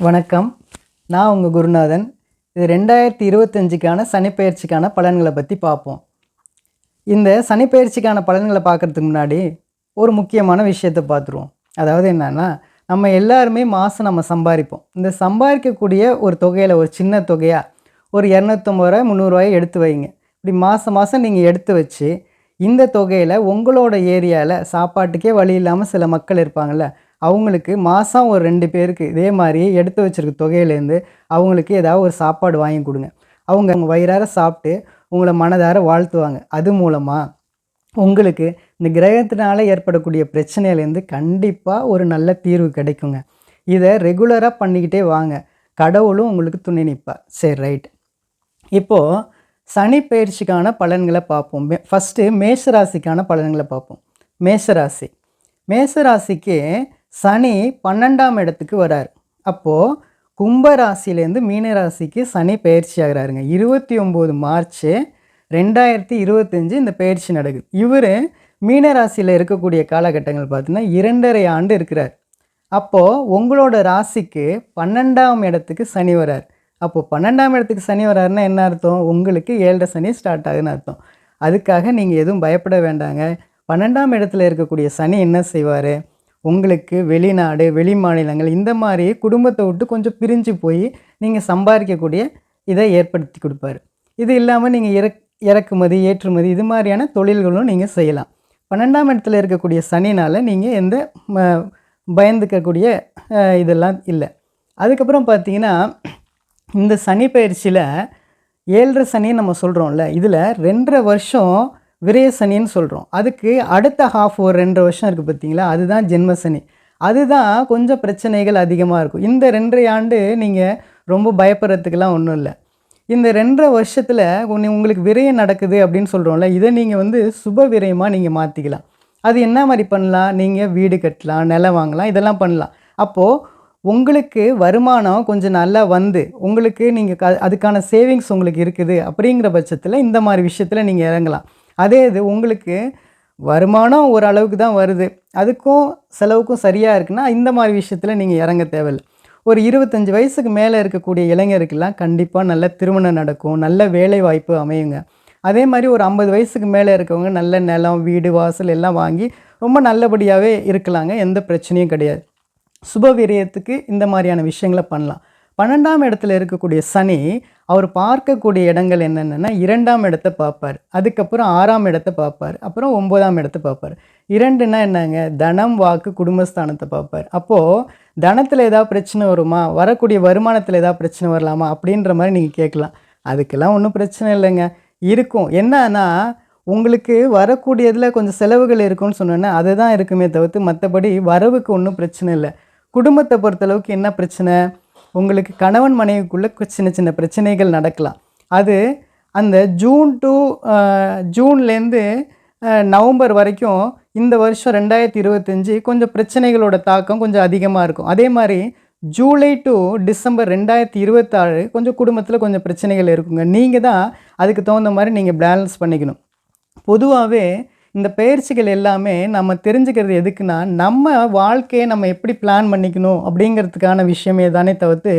வணக்கம். நான் உங்கள் குருநாதன். இது 2025க்கான சனிப்பெயர்ச்சிக்கான பலன்களை பற்றி பார்ப்போம். இந்த சனிப்பெயர்ச்சிக்கான பலன்களை பார்க்குறதுக்கு முன்னாடி ஒரு முக்கியமான விஷயத்தை பார்த்துருவோம். அதாவது என்னன்னா, நம்ம எல்லாருமே மாதம் நம்ம சம்பாதிப்போம். இந்த சம்பாதிக்கக்கூடிய ஒரு தொகையில் ஒரு சின்ன தொகையாக ஒரு ரூ. 250 ரூ. 300 எடுத்து வைங்க. இப்படி மாதம் மாதம் நீங்கள் எடுத்து வச்சு இந்த தொகையில் உங்களோட ஏரியாவில் சாப்பாட்டுக்கே வழி இல்லாமல் சில மக்கள் இருப்பாங்கள்ல, அவங்களுக்கு மாதம் ஒரு 2 பேருக்கு இதே மாதிரி எடுத்து வச்சிருக்க தொகையிலேருந்து அவங்களுக்கு ஏதாவது ஒரு சாப்பாடு வாங்கி கொடுங்க. அவங்க வயிறார சாப்பிட்டு உங்களை மனதார வாழ்த்துவாங்க. அது மூலமாக உங்களுக்கு இந்த கிரகத்தினால ஏற்படக்கூடிய பிரச்சனையிலேருந்து கண்டிப்பாக ஒரு நல்ல தீர்வு கிடைக்குங்க. இதை ரெகுலராக பண்ணிக்கிட்டே வாங்க. கடவுளும் உங்களுக்கு துணை நிற்பார். சரி, ரைட். இப்போது சனி பயிற்சிக்கான பலன்களை பார்ப்போம். ஃபஸ்ட்டு மேஷராசிக்கான பலன்களை பார்ப்போம். மேஷராசிக்கு சனி 12ஆம் இடத்துக்கு வரார். அப்போது கும்பராசிலேருந்து மீனராசிக்கு சனி பயிற்சி ஆகிறாருங்க. 29 மார்ச் 2025 இந்த பயிற்சி நடக்குது. இவர் மீனராசியில் இருக்கக்கூடிய காலகட்டங்கள் பார்த்தீங்கன்னா 2.5 ஆண்டு இருக்கிறார். அப்போது உங்களோட ராசிக்கு 12ஆம் இடத்துக்கு சனி வரார். அப்போது 12ஆம் இடத்துக்கு சனி வராருன்னா என்ன அர்த்தம்? உங்களுக்கு 7.5 சனி ஸ்டார்ட் ஆகுதுன்னு அர்த்தம். அதுக்காக நீங்கள் எதுவும் பயப்பட வேண்டாங்க. 12ஆம் இடத்துல இருக்கக்கூடிய சனி என்ன செய்வார்? உங்களுக்கு வெளிநாடு, வெளி மாநிலங்கள் இந்த மாதிரி குடும்பத்தை விட்டு கொஞ்சம் பிரிஞ்சு போய் நீங்கள் சம்பாதிக்கக்கூடிய இதை ஏற்படுத்தி கொடுப்பாரு. இது இல்லாமல் நீங்கள் இறக்குமதி, ஏற்றுமதி இது மாதிரியான தொழில்களும் நீங்கள் செய்யலாம். 12ஆம் இடத்துல இருக்கக்கூடிய சனினால் நீங்கள் எந்த பயந்துக்கக்கூடிய இதெல்லாம் இல்லை. அதுக்கப்புறம் பார்த்தீங்கன்னா, இந்த சனி பயிற்சியில் 7.5 சனின்னு நம்ம சொல்கிறோம்ல, இதில் 2.5 வருஷம் விரய சனின்னு சொல்கிறோம். அதுக்கு அடுத்த ஒரு 2.5 வருஷம் இருக்குது பார்த்தீங்களா, அதுதான் ஜென்ம சனி. அதுதான் கொஞ்சம் பிரச்சனைகள் அதிகமாக இருக்கும். இந்த 2.5 ஆண்டு நீங்கள் ரொம்ப பயப்படுறதுக்கெல்லாம் ஒன்றும் இல்லை. இந்த 2.5 வருஷத்தில் உங்களுக்கு விரயம் நடக்குது அப்படின்னு சொல்கிறோம்ல, இதை நீங்கள் சுப விரயமாக நீங்கள் மாற்றிக்கலாம். அது என்ன மாதிரி பண்ணலாம்? நீங்கள் வீடு கட்டலாம், நிலம் வாங்கலாம், இதெல்லாம் பண்ணலாம். அப்போது உங்களுக்கு வருமானம் கொஞ்சம் நல்லா வந்து உங்களுக்கு நீங்கள் அதுக்கான சேவிங்ஸ் உங்களுக்கு இருக்குது அப்படிங்கிற பட்சத்தில் இந்த மாதிரி விஷயத்தில் நீங்கள் இறங்கலாம். அதே இது உங்களுக்கு வருமானம் ஒரு அளவுக்கு தான் வருது, அதுக்கும் செலவுக்கும் சரியாக இருக்குன்னா இந்த மாதிரி விஷயத்தில் நீங்கள் இறங்க தேவையில்லை. ஒரு 25 வயசுக்கு மேலே இருக்கக்கூடிய இளைஞருக்கெல்லாம் கண்டிப்பாக நல்ல திருமணம் நடக்கும், நல்ல வேலை வாய்ப்பு அமையுங்க. அதே மாதிரி ஒரு 50 வயசுக்கு மேலே இருக்கவங்க நல்ல நிலம், வீடு, வாசல் எல்லாம் வாங்கி ரொம்ப நல்லபடியாகவே இருக்கலாங்க. எந்த பிரச்சனையும் கிடையாது. சுப விரயத்துக்கு இந்த மாதிரியான விஷயங்களை பண்ணலாம். 12ஆம் இடத்துல இருக்கக்கூடிய சனி அவர் பார்க்கக்கூடிய இடங்கள் என்னென்னா 2ஆம் இடத்தை பார்ப்பார், அதுக்கப்புறம் 6ஆம் இடத்தை பார்ப்பார், அப்புறம் 9ஆம் இடத்தை பார்ப்பார். 2ன்னா என்னங்க? தனம், வாக்கு, குடும்பஸ்தானத்தை பார்ப்பார். அப்போது தனத்தில் ஏதாவது பிரச்சனை வருமா, வரக்கூடிய வருமானத்தில் ஏதாவது பிரச்சனை வரலாமா அப்படின்ற மாதிரி நீங்கள் கேட்கலாம். அதுக்கெல்லாம் ஒன்றும் பிரச்சனை இல்லைங்க. இருக்கும். என்னன்னா உங்களுக்கு வரக்கூடியதில் கொஞ்சம் செலவுகள் இருக்குன்னு சொன்னோன்னா அதுதான் இருக்குமே தவிர்த்து மற்றபடி வரவுக்கு ஒன்றும் பிரச்சனை இல்லை. குடும்பத்தை பொறுத்தளவுக்கு என்ன பிரச்சனை? உங்களுக்கு கணவன் மனைவிக்குள்ளே சின்ன சின்ன பிரச்சனைகள் நடக்கலாம். அது அந்த ஜூன்லேருந்து நவம்பர் வரைக்கும் இந்த வருஷம் 2025 கொஞ்சம் பிரச்சனைகளோட தாக்கம் கொஞ்சம் அதிகமாக இருக்கும். அதே மாதிரி ஜூலை டு டிசம்பர் 2026 கொஞ்சம் குடும்பத்தில் கொஞ்சம் பிரச்சனைகள் இருக்குங்க. நீங்கள் தான் அதுக்கு தகுந்த மாதிரி நீங்கள் பேலன்ஸ் பண்ணிக்கணும். பொதுவாகவே இந்த பயிற்சிகள் எல்லாமே நம்ம தெரிஞ்சுக்கிறது எதுக்குன்னா, நம்ம வாழ்க்கையை நம்ம எப்படி பிளான் பண்ணிக்கணும் அப்படிங்கிறதுக்கான விஷயமே தானே தவிர்த்து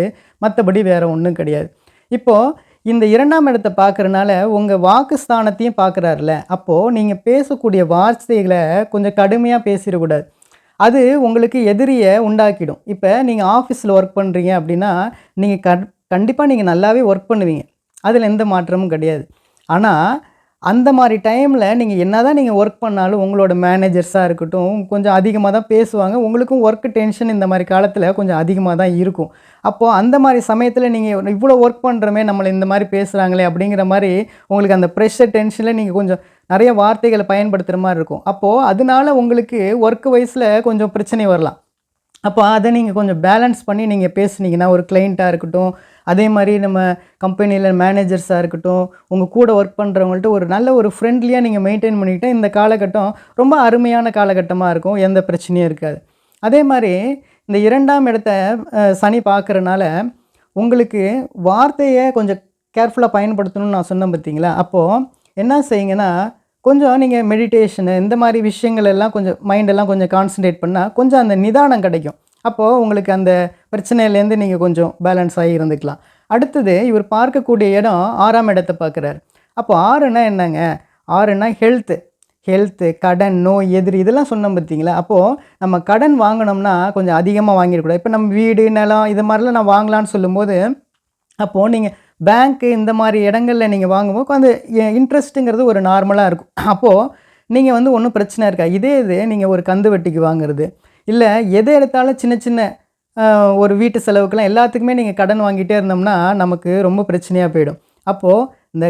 மற்றபடி வேறு ஒன்றும் கிடையாது. இப்போது இந்த 2ஆம் இடத்தை பார்க்குறனால உங்கள் வாக்குஸ்தானத்தையும் பார்க்குறாருல, அப்போது நீங்கள் பேசக்கூடிய வார்த்தைகளை கொஞ்சம் கடுமையாக பேசிடக்கூடாது. அது உங்களுக்கு எதிரியை உண்டாக்கிடும். இப்போ நீங்கள் ஆஃபீஸில் ஒர்க் பண்ணுறீங்க அப்படின்னா நீங்கள் கண்டிப்பாக நீங்கள் நல்லாவே ஒர்க் பண்ணுவீங்க, அதில் எந்த மாற்றமும் கிடையாது. ஆனால் அந்த மாதிரி டைமில் நீங்கள் என்ன தான் நீங்கள் ஒர்க் பண்ணாலும் உங்களோட மேனேஜர்ஸாக இருக்கட்டும் கொஞ்சம் அதிகமாக தான் பேசுவாங்க. உங்களுக்கும் ஒர்க் டென்ஷன் இந்த மாதிரி காலத்தில் கொஞ்சம் அதிகமாக தான் இருக்கும். அப்போது அந்த மாதிரி சமயத்தில் நீங்கள் இவ்வளோ ஒர்க் பண்ணுறமே நம்மளை இந்த மாதிரி பேசுகிறாங்களே அப்படிங்கிற மாதிரி உங்களுக்கு அந்த ப்ரெஷர் டென்ஷனில் நீங்கள் கொஞ்சம் நிறைய வார்த்தைகளை பயன்படுத்துகிற மாதிரி இருக்கும். அப்போது அதனால உங்களுக்கு ஒர்க் வைஸில் கொஞ்சம் பிரச்சனை வரலாம். அப்போ அதை நீங்கள் கொஞ்சம் பேலன்ஸ் பண்ணி நீங்கள் பேசுனீங்கன்னா ஒரு கிளைண்ட்டாக இருக்கட்டும், அதே மாதிரி நம்ம கம்பெனியில் மேனேஜர்ஸாக இருக்கட்டும், உங்கள் கூட ஒர்க் பண்ணுறவங்கள்ட்ட ஒரு நல்ல ஒரு ஃப்ரெண்ட்லியாக நீங்கள் மெயின்டைன் பண்ணிக்கிட்டால் இந்த காலகட்டம் ரொம்ப அருமையான காலகட்டமாக இருக்கும், எந்த பிரச்சனையும் இருக்காது. அதே மாதிரி இந்த 2ஆம் இடத்தை சனி பார்க்குறனால உங்களுக்கு வார்த்தையை கொஞ்சம் கேர்ஃபுல்லாக பயன்படுத்தணும்னு நான் சொன்னேன் பார்த்தீங்களா. அப்போது என்ன செய்யுங்கன்னா, கொஞ்சம் நீங்கள் மெடிடேஷனு இந்த மாதிரி விஷயங்கள் எல்லாம் கொஞ்சம் மைண்டெல்லாம் கொஞ்சம் கான்சன்ட்ரேட் பண்ணால் கொஞ்சம் அந்த நிதானம் கிடைக்கும். அப்போது உங்களுக்கு அந்த பிரச்சனையிலேருந்து நீங்கள் கொஞ்சம் பேலன்ஸ் ஆகி இருந்துக்கலாம். அடுத்தது இவர் பார்க்கக்கூடிய இடம் 6ஆம் இடத்த பார்க்குறாரு. அப்போ 6ன்னா என்னங்க? 6ன்னா ஹெல்த்து, கடன், நோய், எதிரி இதெல்லாம் சொன்னோம் பார்த்தீங்களா? அப்போது நம்ம கடன் வாங்கினோம்னா கொஞ்சம் அதிகமாக வாங்கிடக்கூடாது. இப்போ நம்ம வீடு, நிலம் இது மாதிரிலாம் நான் வாங்கலான்னு சொல்லும்போது, அப்போது நீங்கள் பேங்க்கு இந்த மாதிரி இடங்கள்ல நீங்கள் வாங்கும்போது அந்த இன்ட்ரெஸ்ட்டுங்கிறது ஒரு நார்மலாக இருக்கும். அப்போது நீங்கள் வந்து ஒன்றும் பிரச்சனை இருக்காது. இதே இது நீங்கள் ஒரு கந்து வட்டிக்கு வாங்குறது, இல்லை எதை எடுத்தாலும் சின்ன சின்ன ஒரு வீட்டு செலவுக்கெல்லாம் எல்லாத்துக்குமே நீங்கள் கடன் வாங்கிட்டே இருந்தோம்னா நமக்கு ரொம்ப பிரச்சனையாக போயிடும். அப்போது இந்த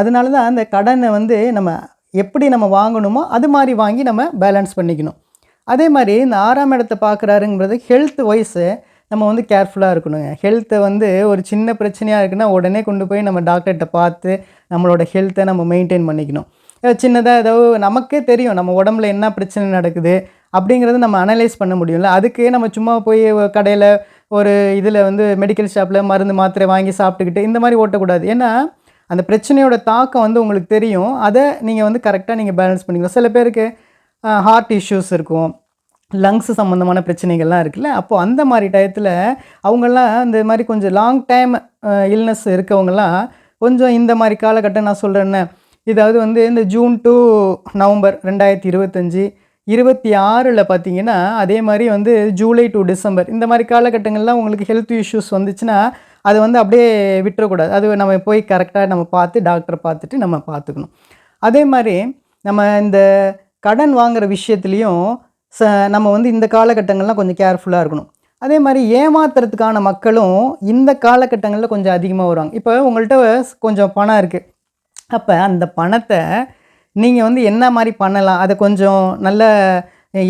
அதனால தான் அந்த கடனை வந்து நம்ம எப்படி நம்ம வாங்கணுமோ அது மாதிரி வாங்கி நம்ம பேலன்ஸ் பண்ணிக்கணும். அதே மாதிரி இந்த 6ஆம் இடத்த பார்க்குறாருங்கிறது ஹெல்த் வைஸு நம்ம வந்து கேர்ஃபுல்லாக இருக்கணுங்க. ஹெல்த்தை வந்து ஒரு சின்ன பிரச்சனையாக இருக்குன்னா உடனே கொண்டு போய் நம்ம டாக்டர்கிட்ட பார்த்து நம்மளோட ஹெல்த்தை நம்ம மெயின்டைன் பண்ணிக்கணும். சின்னதாக ஏதோ நமக்கே தெரியும் நம்ம உடம்புல என்ன பிரச்சனை நடக்குது அப்படிங்கிறது நம்ம அனலைஸ் பண்ண முடியும்ல. அதுக்கு நம்ம சும்மா போய் கடையில் ஒரு இதில் வந்து மெடிக்கல் ஷாப்பில் மருந்து மாத்திரை வாங்கி சாப்பிட்டுக்கிட்டு இந்த மாதிரி ஓட்டக்கூடாது. ஏன்னா அந்த பிரச்சனையோட தாக்கம் வந்து உங்களுக்கு தெரியும். அதை நீங்கள் வந்து கரெக்டாக நீங்கள் பேலன்ஸ் பண்ணிக்கணும். சில பேருக்கு ஹார்ட் இஷ்யூஸ் இருக்கும், லங்ஸ் சம்மந்தமான பிரச்சனைகள்லாம் இருக்குல்ல. அப்போது அந்த மாதிரி டயத்தில் அவங்கெல்லாம் இந்த மாதிரி கொஞ்சம் லாங் டைம் இல்னஸ் இருக்கவங்கலாம் கொஞ்சம் இந்த மாதிரி காலகட்டம் நான் சொல்கிறேன்னே, இதாவது வந்து இந்த ஜூன் டு நவம்பர் 2025, 26ல் பார்த்தீங்கன்னா அதே மாதிரி வந்து ஜூலை டு டிசம்பர் இந்த மாதிரி காலகட்டங்கள்லாம் உங்களுக்கு ஹெல்த் இஷ்யூஸ் வந்துச்சுன்னா அதை வந்து அப்படியே விட்டுறக்கூடாது. அது நம்ம போய் கரெக்டாக நம்ம பார்த்து டாக்டரை பார்த்துட்டு நம்ம பார்த்துக்கணும். அதே மாதிரி நம்ம இந்த கடன் வாங்குகிற விஷயத்துலேயும் நம்ம வந்து இந்த காலகட்டங்கள்லாம் கொஞ்சம் கேர்ஃபுல்லாக இருக்கணும். அதே மாதிரி ஏமாத்துறதுக்கான மக்களும் இந்த காலகட்டங்களில் கொஞ்சம் அதிகமாக வருவாங்க. இப்போ உங்கள்கிட்ட கொஞ்சம் பணம் இருக்குது. அப்போ அந்த பணத்தை நீங்கள் வந்து என்ன மாதிரி பண்ணலாம், அதை கொஞ்சம் நல்ல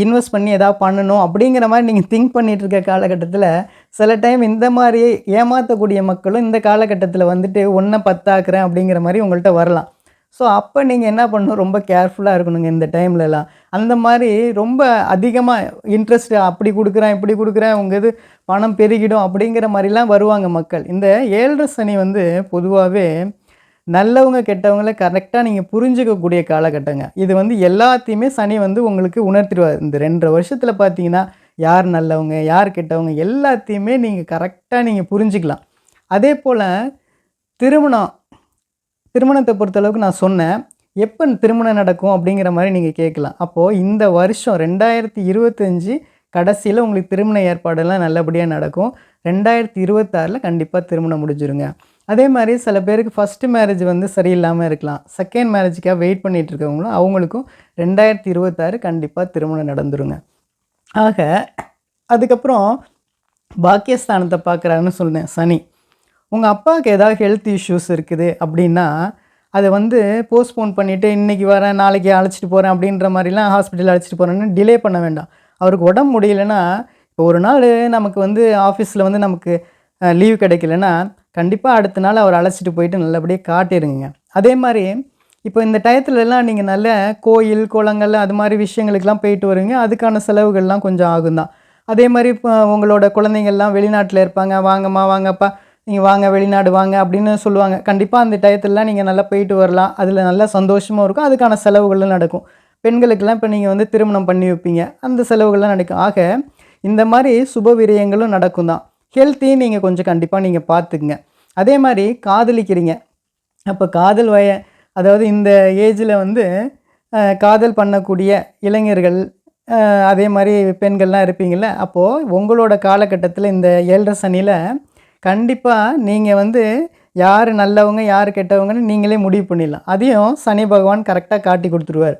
இன்வெஸ்ட் பண்ணி எதாவது பண்ணணும் அப்படிங்கிற மாதிரி நீங்கள் திங்க் பண்ணிகிட்ருக்க காலகட்டத்தில் சில டைம் இந்த மாதிரி ஏமாற்றக்கூடிய மக்களும் இந்த காலகட்டத்தில் வந்துட்டு ஒன்றை பத்தாக்குறேன் அப்படிங்கிற மாதிரி உங்கள்கிட்ட வரலாம். ஸோ அப்போ நீங்கள் என்ன பண்ணணும், ரொம்ப கேர்ஃபுல்லாக இருக்கணுங்க இந்த டைம்லலாம். அந்த மாதிரி ரொம்ப அதிகமாக இன்ட்ரெஸ்ட் அப்படி கொடுக்குறேன் இப்படி கொடுக்குறேன் உங்கள் இது பணம் பெருகிடும் அப்படிங்கிற மாதிரிலாம் வருவாங்க மக்கள். இந்த 7.5 சனி வந்து பொதுவாகவே நல்லவங்க கெட்டவங்கள கரெக்டாக நீங்கள் புரிஞ்சிக்கக்கூடிய காலகட்டங்க. இது வந்து எல்லாத்தையுமே சனி வந்து உங்களுக்கு உணர்த்திடுவார். இந்த 2.5 வருஷத்தில் பார்த்தீங்கன்னா யார் நல்லவங்க யார் கெட்டவங்க எல்லாத்தையுமே நீங்கள் கரெக்டாக நீங்கள் புரிஞ்சிக்கலாம். அதே போல் திருமணத்தை பொறுத்தளவுக்கு நான் சொன்னேன். எப்போ திருமணம் நடக்கும் அப்படிங்கிற மாதிரி நீங்கள் கேட்கலாம். அப்போது இந்த வருஷம் 2025 கடைசியில் உங்களுக்கு திருமண ஏற்பாடெல்லாம் நல்லபடியாக நடக்கும். 2026ல் கண்டிப்பாக திருமணம் முடிஞ்சிருங்க. அதே மாதிரி சில பேருக்கு ஃபஸ்ட்டு மேரேஜ் வந்து சரியில்லாமல் இருக்கலாம். செகண்ட் மேரேஜுக்காக வெயிட் பண்ணிகிட்டு இருக்கவங்களும் அவங்களுக்கும் 2026 கண்டிப்பாக திருமணம் நடந்துருங்க. ஆக அதுக்கப்புறம் பாக்கியஸ்தானத்தை பார்க்குறாருன்னு சொன்னேன் சனி. உங்கள் அப்பாவுக்கு ஏதாவது ஹெல்த் இஷ்யூஸ் இருக்குது அப்படின்னா அதை வந்து போஸ்ட்போன் பண்ணிவிட்டு இன்றைக்கி வரேன் நாளைக்கு அழைச்சிட்டு போகிறேன் அப்படின்ற மாதிரிலாம் ஹாஸ்பிட்டல் அழைச்சிட்டு போகிறேன்னு டிலே பண்ண வேண்டாம். அவருக்கு உடம்பு முடியலைன்னா இப்போ ஒரு நாள் நமக்கு வந்து ஆஃபீஸில் வந்து நமக்கு லீவ் கிடைக்கலன்னா கண்டிப்பாக அடுத்த நாள் அவர் அழைச்சிட்டு போயிட்டு நல்லபடியாக காட்டிடுங்க. அதே மாதிரி இப்போ இந்த டயத்துலலாம் நீங்கள் நல்ல கோயில் குளங்கள் அது மாதிரி விஷயங்களுக்கெல்லாம் போயிட்டு வருவீங்க. அதுக்கான செலவுகள்லாம் கொஞ்சம் ஆகும் தான். அதே மாதிரி இப்போ உங்களோட குழந்தைங்கள்லாம் வெளிநாட்டில் இருப்பாங்க. வாங்கம்மா வாங்கப்பா நீங்கள் வாங்க வெளிநாடு வாங்க அப்படின்னு சொல்லுவாங்க. கண்டிப்பாக அந்த டயத்துலலாம் நீங்கள் நல்லா போயிட்டு வரலாம். அதில் நல்லா சந்தோஷமாக இருக்கும். அதுக்கான செலவுகளும் நடக்கும். பெண்களுக்கெல்லாம் இப்போ நீங்கள் வந்து திருமணம் பண்ணி வைப்பீங்க, அந்த செலவுகள்லாம் நடக்கும். ஆக இந்த மாதிரி சுப விரயங்களும் நடக்கும் தான். ஹெல்த்தையும் நீங்கள் கொஞ்சம் கண்டிப்பாக நீங்கள் பார்த்துக்குங்க. அதே மாதிரி காதலிக்கிறீங்க. அப்போ காதல் அதாவது இந்த ஏஜில் வந்து காதல் பண்ணக்கூடிய இளைஞர்கள் அதே மாதிரி பெண்கள்லாம் இருப்பீங்கள்ல. அப்போது உங்களோட காலகட்டத்தில் இந்த 7.5 சனியில் கண்டிப்பாக நீங்கள் வந்து யார் நல்லவங்க யார் கெட்டவங்கன்னு நீங்களே முடிவு பண்ணிடலாம். அதையும் சனி பகவான் கரெக்டாக காட்டி கொடுத்துருவார்.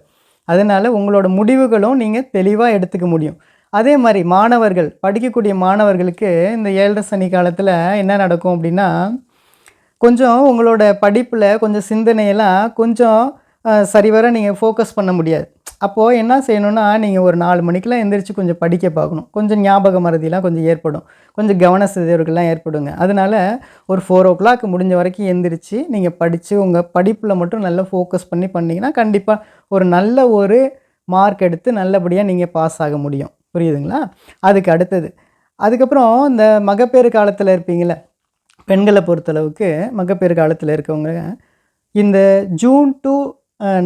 அதனால் உங்களோட முடிவுகளும் நீங்கள் தெளிவாக எடுத்துக்க முடியும். அதே மாதிரி மாணவர்கள் படிக்கக்கூடிய மாணவர்களுக்கு இந்த 7.5 சனி காலத்தில் என்ன நடக்கும் அப்படின்னா கொஞ்சம் உங்களோட படிப்பில் கொஞ்சம் சிந்தனையெல்லாம் கொஞ்சம் சரிவர நீங்கள் ஃபோக்கஸ் பண்ண முடியாது. அப்போது என்ன செய்யணுன்னா நீங்கள் ஒரு 4 மணிக்கெலாம் எந்திரிச்சு கொஞ்சம் படிக்க பார்க்கணும். கொஞ்சம் ஞாபக மறதிலாம் கொஞ்சம் ஏற்படும், கொஞ்சம் கவன சிதைவுகள்லாம் ஏற்படுங்க. அதனால் ஒரு 4 o'clock முடிஞ்ச வரைக்கும் எந்திரிச்சு நீங்கள் படித்து உங்கள் படிப்பில் மட்டும் நல்லா ஃபோக்கஸ் பண்ணிங்கன்னா கண்டிப்பாக ஒரு நல்ல ஒரு மார்க் எடுத்து நல்லபடியாக நீங்கள் பாஸ் ஆக முடியும். புரியுதுங்களா? அதுக்கு அடுத்தது அதுக்கப்புறம் இந்த மகப்பேறு காலத்தில் இருப்பீங்கள பெண்களை பொறுத்தளவுக்கு மகப்பேறு காலத்தில் இருக்கவங்க இந்த ஜூன் டு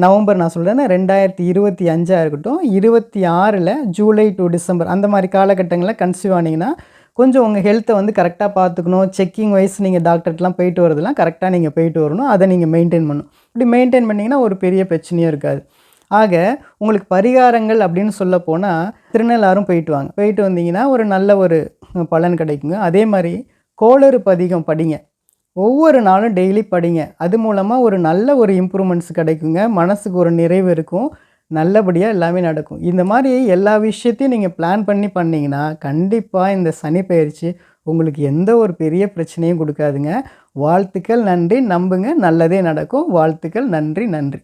நவம்பர் நான் சொல்கிறேன்னா 2025 இருக்கட்டும், 26ல் ஜூலை டு டிசம்பர் அந்த மாதிரி காலகட்டங்களில் கன்சீவ் ஆனீங்கன்னா கொஞ்சம் உங்கள் ஹெல்த்தை வந்து கரெக்டாக பார்த்துக்கணும். செக்கிங் வைஸ் நீங்கள் டாக்டர்ட்டலாம் போயிட்டு வரதெல்லாம் கரெக்டாக நீங்கள் போயிட்டு வரணும். அதை நீங்கள் மெயின்டைன் பண்ணணும். இப்படி மெயின்டைன் பண்ணிங்கன்னா ஒரு பெரிய பிரச்சனையும் இருக்காது. ஆக உங்களுக்கு பரிகாரங்கள் அப்படின்னு சொல்லப்போனால் திருநள்ளாறும் போயிட்டு வாங்க. போயிட்டு வந்தீங்கன்னா ஒரு நல்ல ஒரு பலன் கிடைக்குங்க. அதே மாதிரி கோளறு பதிகம் படிங்க. ஒவ்வொரு நாளும் டெய்லி படிங்க. அது மூலமாக ஒரு நல்ல ஒரு இம்ப்ரூவ்மெண்ட்ஸ் கிடைக்குங்க. மனசுக்கு ஒரு நிறைவு இருக்கும். நல்லபடியாக எல்லாமே நடக்கும். இந்த மாதிரி எல்லா விஷயத்தையும் நீங்கள் பிளான் பண்ணி பண்ணிங்கன்னா கண்டிப்பாக இந்த சனி பெயர்ச்சி உங்களுக்கு எந்த ஒரு பெரிய பிரச்சனையும் கொடுக்காதுங்க. வாழ்த்துக்கள், நன்றி. நம்புங்க, நல்லதே நடக்கும். வாழ்த்துக்கள், நன்றி, நன்றி.